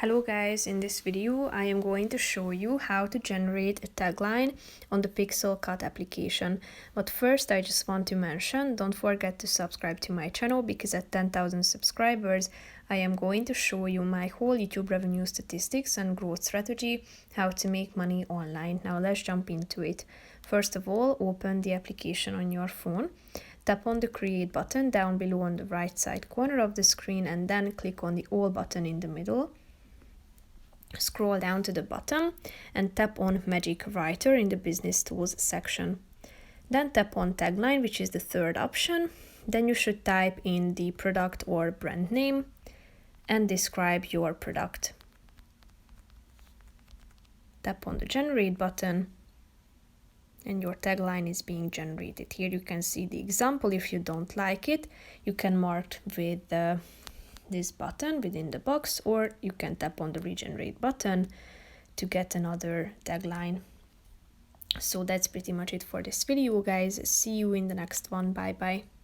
Hello guys, in this video I am going to show you how to generate a tagline on the Pixelcut application. But first I just want to mention, don't forget to subscribe to my channel because at 10,000 subscribers I am going to show you my whole YouTube revenue statistics and growth strategy, how to make money online. Now let's jump into it. First of all, open the application on your phone. Tap on the create button down below on the right side corner of the screen and then click on the all button in the middle. Scroll down to the bottom and tap on Magic Writer in the Business Tools section. Then tap on Tagline, which is the third option. Then you should type in the product or brand name and describe your product. Tap on the Generate button and your tagline is being generated. Here you can see the example. If you don't like it, you can mark with this button within the box, or you can tap on the regenerate button to get another tagline. So that's pretty much it for this video, guys. See you in the next one. Bye bye.